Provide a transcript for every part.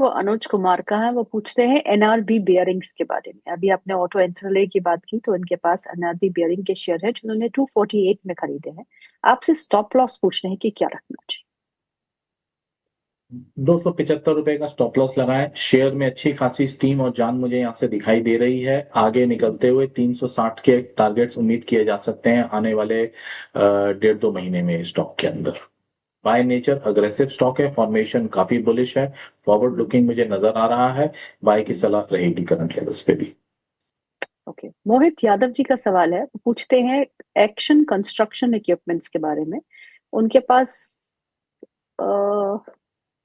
वो अनुज कुमार का है। वो पूछते हैं एनआरबी बियरिंग्स के बारे में। अभी आपने ऑटो इंटरले की बात की, तो इनके पास एनआरबी बियरिंग के शेयर है जिन्होंने 248 में खरीदे हैं। आपसे स्टॉप लॉस पूछने हैं कि क्या रखना चाहिए। ₹275 का स्टॉप लॉस लगाएं। शेयर में अच्छी खासी स्टीम और जान मुझे यहाँ से दिखाई दे रही है। आगे निकलते हुए 360 के टारगेट्स उम्मीद किए जा सकते हैं आने वाले 1.5-2 महीने में स्टॉक के अंदर। बाय नेचर अग्रेसिव स्टॉक है, फॉर्मेशन काफी बुलिश है, फॉरवर्ड लुकिंग मुझे नजर आ रहा है। बाय की सलाह रहेगी करंट लेवल्स पे भी। ओके, मोहित यादव जी का सवाल है। वो पूछते हैं एक्शन कंस्ट्रक्शन इक्विपमेंट्स के बारे में। उनके पास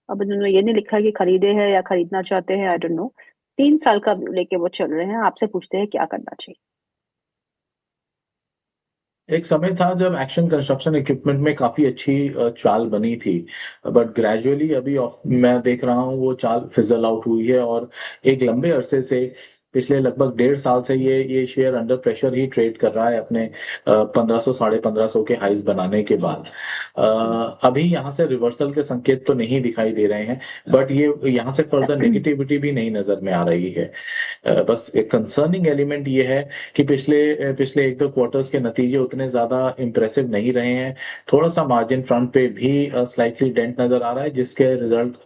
अब उन्होंने ये नहीं लिखा कि खरीदे हैं या खरीदना चाहते हैं, आई डोंट नो। 3 साल का लेके वो चल रहे हैं। आपसे पूछते हैं क्या करना चाहिए। एक समय था जब एक्शन कंस्ट्रक्शन इक्विपमेंट में काफी अच्छी चाल बनी थी, बट ग्रेजुअली अभी मैं देख रहा हूँ वो चाल फिजल आउट हुई है। और एक लंबे अरसे से, पिछले लगभग 1.5 साल से ये शेयर अंडर प्रेशर ही ट्रेड कर रहा है अपने 1500 1550 के हाइज बनाने के बाद। अभी यहाँ से रिवर्सल के संकेत तो नहीं दिखाई दे रहे हैं, बट ये यहाँ से फर्दर नेगेटिविटी भी नहीं नजर में आ रही है। बस एक कंसर्निंग एलिमेंट ये है कि पिछले पिछले 1-2 क्वार्टर्स के नतीजे उतने ज्यादा इंप्रेसिव नहीं रहे हैं। थोड़ा सा मार्जिन फ्रंट पे भी स्लाइटली डेंट नजर आ रहा है, जिसके रिजल्ट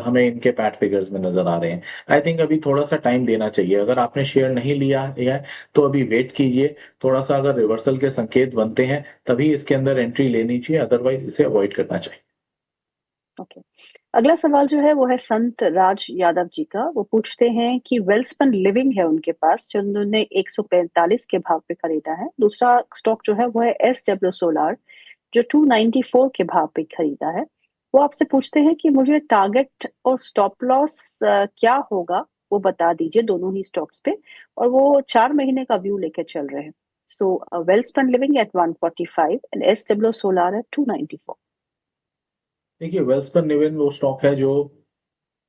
हमें इनके पैट फिगर्स में नजर आ रहे हैं। आई थिंक अभी थोड़ा सा टाइम देना चाहिए। अगर आपने शेयर नहीं लिया है तो अभी वेट कीजिए थोड़ा सा। अगर रिवर्सल के संकेत बनते हैं तभी इसके अंदर एंट्री लेनी चाहिए, अदरवाइज इसे अवॉइड करना चाहिए। ओके, अगला सवाल जो है वो है संत राज यादव जी का। वो पूछते हैं कि वेलस्पन लिविंग है उनके पास, जो उन्होंने 145 के भाव पे खरीदा है। दूसरा स्टॉक जो है वो है SW सोलार, जो 294 के भाव पे खरीदा है। वो आपसे पूछते हैं कि मुझे टारगेट और स्टॉप लॉस क्या होगा, वो बता दीजिए दोनों ही स्टॉक्स पे। और वो 4 महीने का व्यू लेके चल रहे हैं। So Welspun living at 145 and SW solar at 294। देखिए, वेल्सपन निवेन वो स्टॉक है जो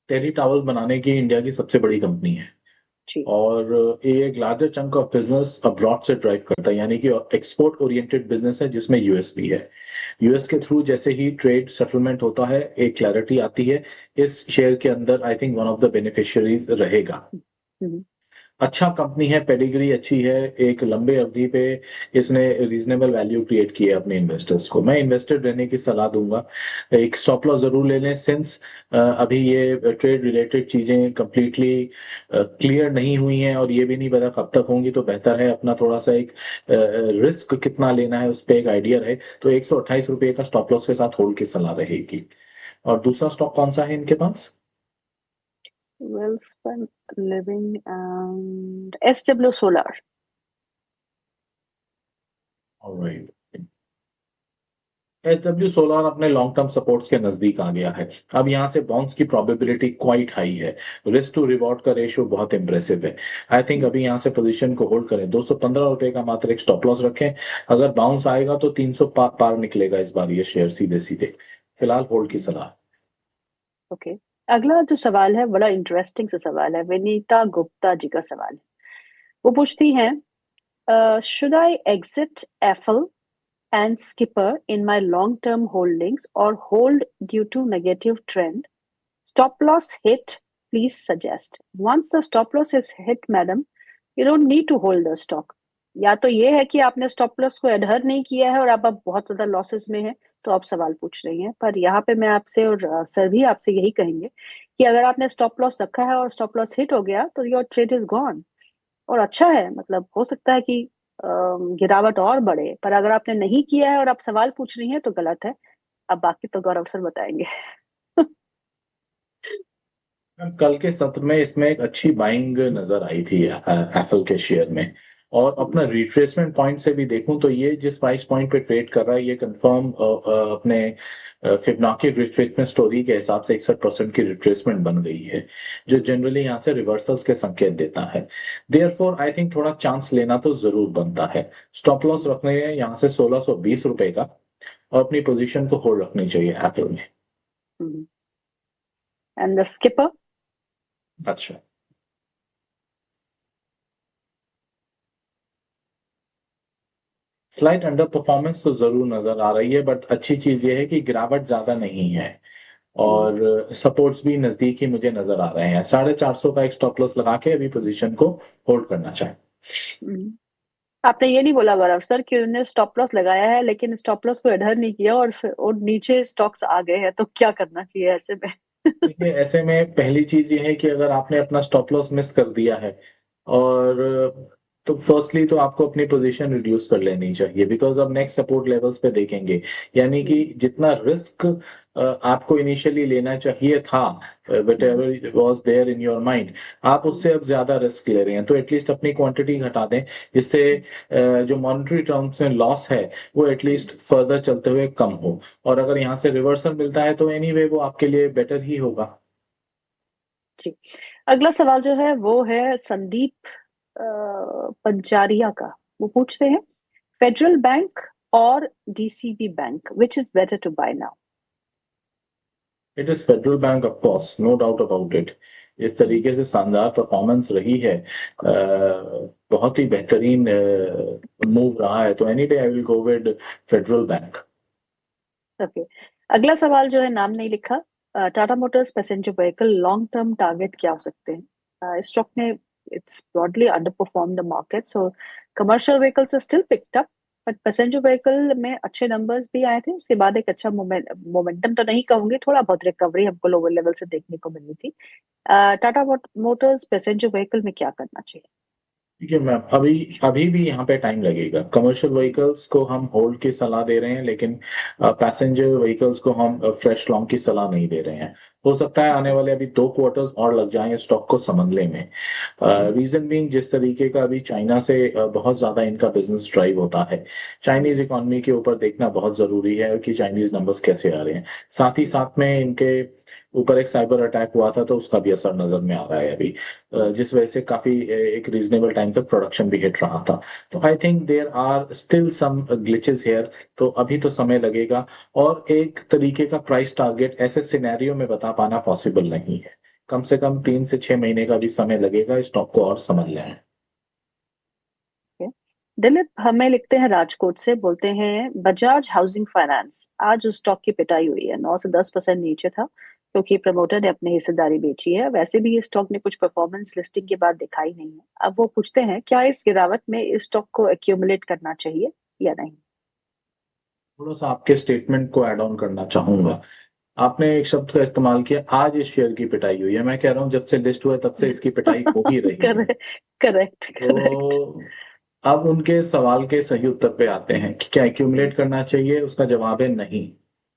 टेली टावर्स बनाने की इंडिया की सबसे बड़ी कंपनी है। जी। और ये एक larger chunk of business abroad से ड्राइव करता है, यानी कि एक्सपोर्ट ओरिएंटेड बिजनेस है जिसमें यूएस भी है। यूएस के थ्रू जैसे ही ट्रेड सेटलमेंट होता है एक क्लैरिटी आती है, इस शेयर के अंदर I think one of the beneficiaries रहेगा। हम्म। अच्छा कंपनी है, पेडिग्री अच्छी है, एक लंबे अवधि पे इसने रीजनेबल वैल्यू क्रिएट की है अपने इन्वेस्टर्स को। मैं इन्वेस्टेड रहने की सलाह दूंगा। एक स्टॉप लॉस जरूर ले लें, सिंस अभी ये ट्रेड रिलेटेड चीजें कंप्लीटली क्लियर नहीं हुई हैं और ये भी नहीं पता कब तक होंगी। तो बेहतर है अपना थोड़ा सा एक रिस्क कितना लेना है उस पर एक आइडिया रहे। तो ₹128 का स्टॉप लॉस के साथ होल्ड की सलाह रहेगी। और दूसरा स्टॉक कौन सा है इनके पास? Welspun living and SW solar. Alright. SW solar अपने लॉन्ग टर्म सपोर्ट्स के नजदीक आ गया है। अब यहाँ से बाउंस की प्रोबेबिलिटी क्वाइट हाई है। रिस्क टू रिवॉर्ड का रेशियो बहुत इंप्रेसिव है। आई थिंक अभी यहाँ से पोजीशन को होल्ड करें। ₹215 का मात्र एक स्टॉप लॉस रखें। अगर बाउंस आएगा तो 300 पार निकलेगा इस बार ये शेयर सीधे सीधे। फिलहाल होल्ड की सलाह। ओके, अगला जो सवाल है बड़ा इंटरेस्टिंग सा सवाल है। विनीता गुप्ता जी का सवाल है। वो पूछती हैं should I exit Affle and Skipper in my long term holdings और hold due to negative trend? Stop loss hit, please suggest. Once the stop loss is hit madam, you don't need to hold the stock. या तो ये है कि आपने stop loss को एडहर नहीं किया है और अब बहुत ज्यादा लॉसेस में है, तो आप सवाल पूछ रही हैं। पर यहाँ पे मैं आपसे और सर भी आपसे यही कहेंगे कि अगर आपने स्टॉप लॉस रखा है और स्टॉप लॉस हिट हो गया तो योर ट्रेड इज गॉन। और अच्छा है, मतलब हो सकता है कि गिरावट और बढ़े, पर अगर आपने नहीं किया है और आप सवाल पूछ रही हैं तो गलत है। अब बाकी तो गौरव सर बताएंगे। मैम, कल के सत्र में इसमें एक अच्छी बाइंग नजर आई थी एप्पल के शेयर में। और अपना रिट्रेसमेंट पॉइंट से भी देखूं तो ये जिस प्राइस पॉइंट पे ट्रेड कर रहा है ये कंफर्म अपने फिबोनाची रिट्रेसमेंट स्टोरी के हिसाब से 61% की रिट्रेसमेंट बन गई है, जो जनरली यहाँ से रिवर्सल्स के संकेत देता है। देयरफॉर आई थिंक थोड़ा चांस लेना तो जरूर बनता है। स्टॉप लॉस रखने हैं यहाँ से ₹1620 का, और अपनी पोजीशन को होल्ड रखनी चाहिए एप्पल में। And the skipper. अच्छा, स्लाइट अंडर परफॉर्मेंस तो जरूर नजर आ रही है, बट अच्छी चीज ये है कि गिरावट ज्यादा नहीं है। और सपोर्ट्स भी नजदीक ही मुझे नजर आ रहे हैं। 450 का एक स्टॉप लॉस लगा के अभी पोजीशन को होल्ड करना चाहिए। हम्म। आपने ये नहीं बोला गौरव सर कि उन्होंने स्टॉप लॉस लगाया है लेकिन स्टॉप लॉस को एडहर नहीं किया और फिर और नीचे स्टॉक्स आ गए हैं, तो क्या करना चाहिए ऐसे में? देखिए, ऐसे में पहली चीज ये है कि अगर आपने अपना स्टॉप लॉस मिस कर दिया है और तो फर्स्टली तो आपको अपनी पोजीशन रिड्यूस कर लेनी चाहिए, बिकॉज अब नेक्स्ट सपोर्ट लेवल्स पे देखेंगे। यानी कि हम्म, जितना रिस्क आपको इनिशियली लेना चाहिए था, what hmm, ever was there in your mind, आप हम्म, उससे अब ज्यादा रिस्क ले रहे हैं। तो एटलीस्ट अपनी क्वांटिटी घटा दें, जिससे जो मॉनेटरी टर्म्स में लॉस है वो हम्म, एटलीस्ट फर्दर चलते हुए कम हो। और अगर यहाँ से रिवर्सल मिलता है तो एनीवे वो आपके लिए बेटर ही होगा। जी। अगला सवाल जो है वो है संदीप पंचारिया का। वो पूछते हैं, फेडरल बैंक और DCB Bank, which is better to buy now? It is Federal Bank, of course, no doubt about it. इस तरीके से शानदार परफॉर्मेंस रही है, बहुत ही बेहतरीन मूव रहा है, तो any day I will go with Federal Bank. Okay. अगला सवाल जो है, नाम नहीं लिखा। Tata Motors passenger vehicle long term target क्या हो सकते हैं? इस स्टॉक ने it's broadly underperform the market, so commercial vehicles are still picked up, but passenger vehicle में अच्छे नंबर्स भी आए थे। उसके बाद एक अच्छा मोमेंटम तो नहीं कहूंगी, थोड़ा बहुत रिकवरी हमको लोअर लेवल से देखने को मिली थी। टाटा मोटर्स पैसेंजर व्हीकल में क्या करना चाहिए? ठीक है मैम, अभी अभी भी यहाँ पे टाइम लगेगा। कमर्शियल व्हीकल्स को हम होल्ड की सलाह दे रहे हैं, लेकिन पैसेंजर व्हीकल्स को हम फ्रेश लॉन्ग की सलाह नहीं दे रहे हैं। हो सकता है आने वाले अभी 2 क्वार्टर्स और लग जाएं स्टॉक को संभलने में। रीजन बीइंग, जिस तरीके का अभी चाइना से बहुत ज्यादा इनका बिजनेस ड्राइव होता है, चाइनीज इकोनॉमी के ऊपर देखना बहुत जरूरी है कि चाइनीज नंबर्स कैसे आ रहे हैं। साथ ही साथ में इनके ऊपर एक साइबर अटैक हुआ था, तो उसका भी असर नजर में आ रहा है अभी, जिस वजह से काफी एक रीजनेबल टाइम तक प्रोडक्शन भी हिट रहा था। तो I think there are still some glitches here, तो अभी तो समय लगेगा। और एक तरीके का प्राइस टारगेट ऐसे सिनेरियो में बता पाना पॉसिबल नहीं है। कम से कम 3 से 6 महीने का भी समय लगेगा स्टॉक को और समझ लें। Okay. दिलीप हमें लिखते हैं राजकोट से, बोलते हैं बजाज हाउसिंग फाइनेंस आज उस स्टॉक की पिटाई हुई है, 9 से 10% नीचे था क्योंकि प्रमोटर ने अपनी हिस्सेदारी बेची है। वैसे भी ये स्टॉक ने कुछ परफॉर्मेंस लिस्टिंग के बाद दिखाई नहीं है। अब वो पूछते हैं, क्या इस गिरावट में इस स्टॉक को एक्यूमुलेट करना चाहिए या नहीं? थोड़ा सा आपके स्टेटमेंट को ऐड ऑन करना चाहूंगा। आपने एक शब्द का इस्तेमाल किया, आज इस शेयर की पिटाई हुई है। मैं कह रहा हूं जब से लिस्ट हुआ है तब से इसकी पिटाई हो ही रही है। Correct, correct, correct. तो अब उनके सवाल के सही उत्तर पे आते हैं कि क्या एक्यूमुलेट करना चाहिए। उसका जवाब है नहीं,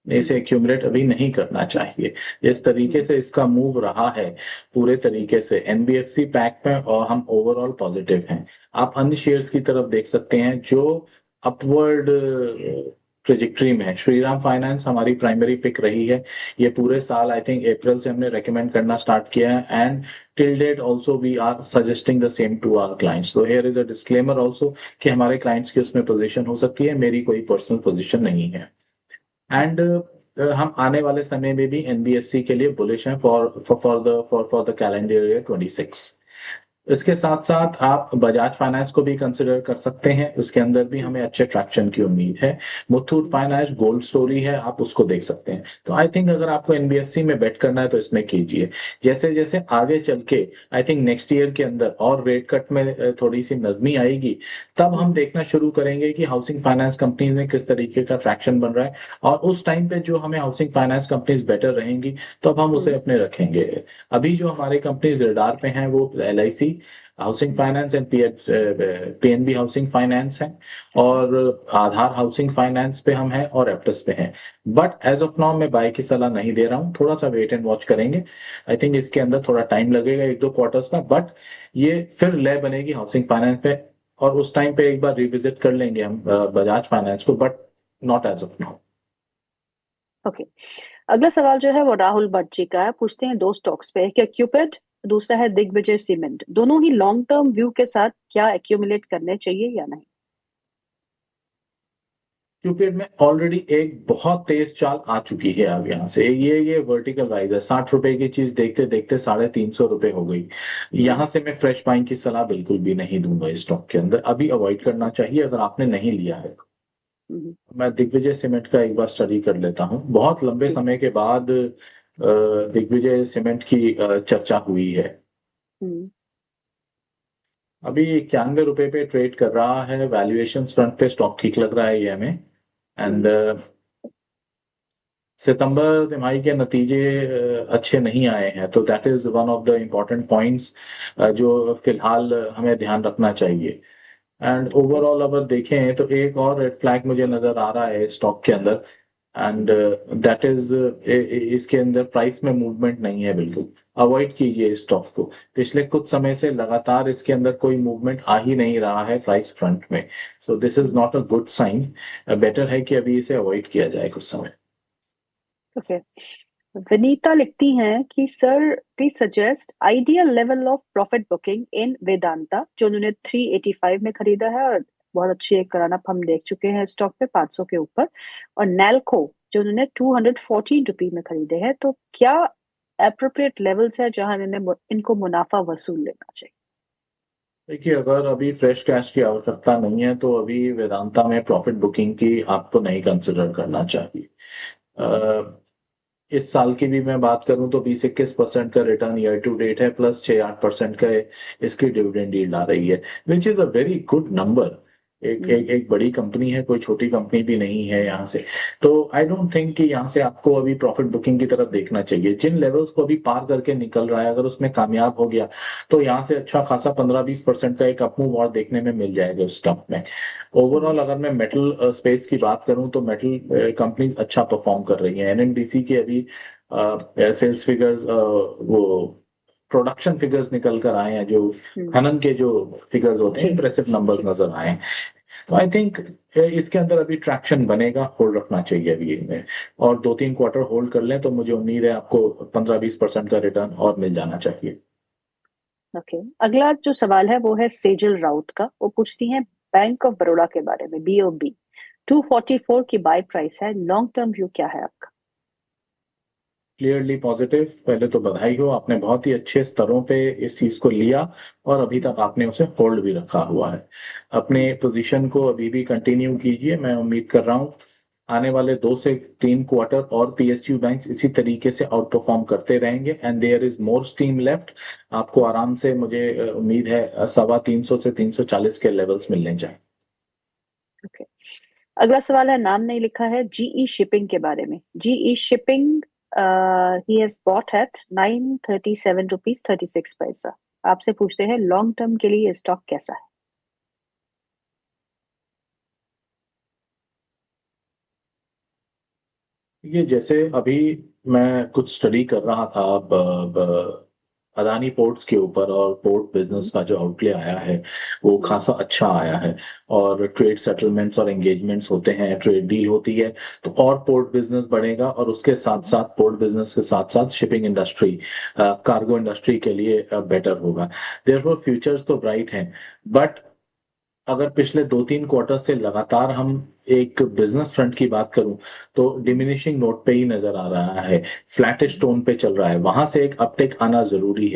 इसे एक्यूमुलेट अभी नहीं करना चाहिए। जिस तरीके से इसका मूव रहा है, पूरे तरीके से एनबीएफसी पैक में, और हम ओवरऑल पॉजिटिव हैं। आप अन्य शेयर्स की तरफ देख सकते हैं जो अपवर्ड ट्रेजेक्टरी में है। श्रीराम फाइनेंस हमारी प्राइमरी पिक रही है। ये पूरे साल, आई थिंक अप्रैल से हमने रेकमेंड करना स्टार्ट किया है, and till date also we are suggesting the same to our clients. तो here is a disclaimer also कि हमारे क्लाइंट्स की उसमें पोजीशन हो सकती है, मेरी कोई पर्सनल पोजीशन नहीं है। एंड हम आने वाले समय में भी एनबीएफसी के लिए बुलिश हैं फॉर द कैलेंडर ईयर 26। इसके साथ साथ आप बजाज फाइनेंस को भी कंसिडर कर सकते हैं, उसके अंदर भी हमें अच्छे ट्रैक्शन की उम्मीद है। मुथूट फाइनेंस गोल्ड स्टोरी है, आप उसको देख सकते हैं। तो आई थिंक अगर आपको एनबीएफसी में बेट करना है तो इसमें कीजिए। जैसे जैसे आगे चल के आई थिंक नेक्स्ट ईयर के अंदर और रेट कट में थोड़ी सी नरमी आएगी, तब हम देखना शुरू करेंगे कि हाउसिंग फाइनेंस कंपनी में किस तरीके का ट्रैक्शन बन रहा है। और उस टाइम पे जो हमें हाउसिंग फाइनेंस कंपनीज बेटर रहेंगी, तब हम उसे अपने रखेंगे। अभी जो हमारे कंपनीज रडार पे हैं वो LIC housing finance and PNB housing finance है, और आधार हाउसिंग फाइनेंस पे हम हैं, और एप्टस पे हैं। बट एज ऑफ नाउ मैं बाय की सलाह नहीं दे रहा हूँ, थोड़ा सा वेट एंड वॉच करेंगे। आई थिंक इसके अंदर थोड़ा टाइम लगेगा, 1-2 क्वार्टर्स का, बट ये फिर लय बनेगी हाउसिंग फाइनेंस पे। और उस टाइम पे एक बार रिविजिट कर लेंगे हम बजाज फाइनेंस को, but not as of now. Okay. अगला सवाल जो है वो राहुल भट्ट जी का है। पूछते हैं दो स्टॉक्स पे, एक है क्यूपेड, दूसरा है दिग्विजय सीमेंट। दोनों ही लॉन्ग टर्म व्यू के साथ क्या एक्यूमुलेट करने चाहिए या नहीं? क्यूपिड में ऑलरेडी एक बहुत तेज चाल आ चुकी है। अब यहाँ से ये वर्टिकल राइज है, 60 रुपए की चीज देखते देखते 350 रुपए हो गई। हम्म, यहाँ से मैं फ्रेश बाइंग की सलाह बिल्कुल भी नहीं दूंगा इस स्टॉक के अंदर, अभी अवॉइड करना चाहिए अगर आपने नहीं लिया है तो। हम्म, मैं दिग्विजय सीमेंट का एक बार स्टडी कर लेता हूँ, बहुत लंबे जी। समय के बाद दिग्विजय सीमेंट की चर्चा हुई है। हम्म। अभी 91 रुपए पे ट्रेड कर रहा है। वैल्यूएशन फ्रंट पे स्टॉक ठीक लग रहा है ये हमें। एंड हम्म। सितंबर तिमाही के नतीजे अच्छे नहीं आए हैं, तो that is one of the important points जो फिलहाल हमें ध्यान रखना चाहिए। And okay. ओवरऑल अगर देखें तो एक और रेड फ्लैग मुझे नजर आ रहा है स्टॉक के अंदर। एंड दैट इज इसके अंदर प्राइस में मूवमेंट नहीं है बिल्कुल। अवॉइड कीजिए इस स्टॉक को। पिछले कुछ समय से लगातार इसके अंदर कोई मूवमेंट आ ही नहीं रहा है प्राइस फ्रंट में। So this is not a good sign. Better है कि अभी इसे अवॉइड किया जाए कुछ समय। ओके। विनीता लिखती हैं कि sir please suggest ideal level of profit booking in Vedanta, जो उन्होंने 385 में खरीदा है, और बहुत अच्छी एक रन अप हम देख चुके हैं स्टॉक पे 500 के ऊपर। और नैल्को जो उन्होंने 214 रुपी में खरीदे हैं, तो क्या अप्रोप्रिएट लेवल्स है जहां इन्हें इनको मुनाफा वसूल लेना चाहिए? देखिए, अगर अभी फ्रेश कैश की आवश्यकता नहीं है तो अभी वेदांता में प्रॉफिट बुकिंग की आपको नहीं कंसिडर करना चाहिए। इस साल की भी मैं बात करूं तो 20-21% का रिटर्न ईयर टू डेट है, प्लस 6-8% का इसकी डिविडेंड यील्ड आ रही है, which is a very good number. एक बड़ी कंपनी है, कोई छोटी कंपनी भी नहीं है यहाँ से। तो आई डोंट थिंक कि यहाँ से आपको अभी प्रॉफिट बुकिंग की तरफ देखना चाहिए। जिन लेवल्स को अभी पार करके निकल रहा है, अगर उसमें कामयाब हो गया तो यहाँ से अच्छा खासा 15-20% का एक अपमूव और देखने में मिल जाएगा उस स्टॉक में। ओवरऑल अगर मैं मेटल स्पेस की बात करूं तो मेटल कंपनीज अच्छा परफॉर्म कर रही हैं। एनएमडीसी के अभी सेल्स फिगर्स, वो प्रोडक्शन फिगर्स निकल कर आए हैं, जो हम्म। खनन के जो फिगर्स होते हैं, जी। इंप्रेसिव नंबर्स नजर आए हैं। तो आई थिंक इसके अंदर अभी ट्रैक्शन बनेगा, होल्ड रखना चाहिए अभी इनमें। और 2-3 क्वार्टर होल्ड कर लें तो मुझे उम्मीद है आपको 15-20% का रिटर्न और मिल जाना चाहिए। ओके। अगला जो सवाल है वो है सेजल राउत का। वो पूछती हैं बैंक ऑफ बड़ौदा के बारे में, बीओबी। 244 की बाय प्राइस है, लॉन्ग टर्म व्यू क्या है आपका? Clearly positive. पहले तो बधाई हो, आपने बहुत ही अच्छे स्तरों पे इस चीज को लिया और अभी हम्म। तक आपने उसे होल्ड भी रखा हुआ है। अपने हम्म। पोजीशन को अभी भी कंटिन्यू कीजिए। मैं उम्मीद कर रहा हूँ आने वाले 2 से 3 क्वार्टर और पीएसयू बैंक्स इसी तरीके से आउट परफॉर्म करते रहेंगे, and there is more steam left. आपको आराम से, मुझे उम्मीद है 325 से 340 के लेवल्स मिलने चाहिए। ओके। अगला सवाल है, नाम नहीं लिखा है, जीई शिपिंग के बारे में। GE shipping he has bought at 937 rupees 36 पैसा। आपसे पूछते हैं लॉन्ग टर्म के लिए स्टॉक कैसा है? ये जैसे अभी मैं कुछ स्टडी कर रहा था अदानी पोर्ट्स के ऊपर, और पोर्ट बिजनेस हम्म। का जो आउटले आया है वो हम्म। खासा अच्छा आया है। और ट्रेड सेटलमेंट्स और एंगेजमेंट्स होते हैं, ट्रेड डील होती है, तो और पोर्ट बिजनेस बढ़ेगा, और उसके साथ हम्म। साथ पोर्ट बिजनेस के साथ साथ शिपिंग इंडस्ट्री, कार्गो इंडस्ट्री के लिए बेटर होगा। देयरफॉर फ्यूचर्स तो ब्राइट हैं। बट अगर पिछले 2-3 क्वार्टर से लगातार हम एक बिजनेस फ्रंट की बात करूं तो हम्म। डिमिनिशिंग नोट पे ही नजर आ रहा है, फ्लैटिश हम्म। टोन पे चल रहा है। वहां से एक अपटेक आना जरूरी है।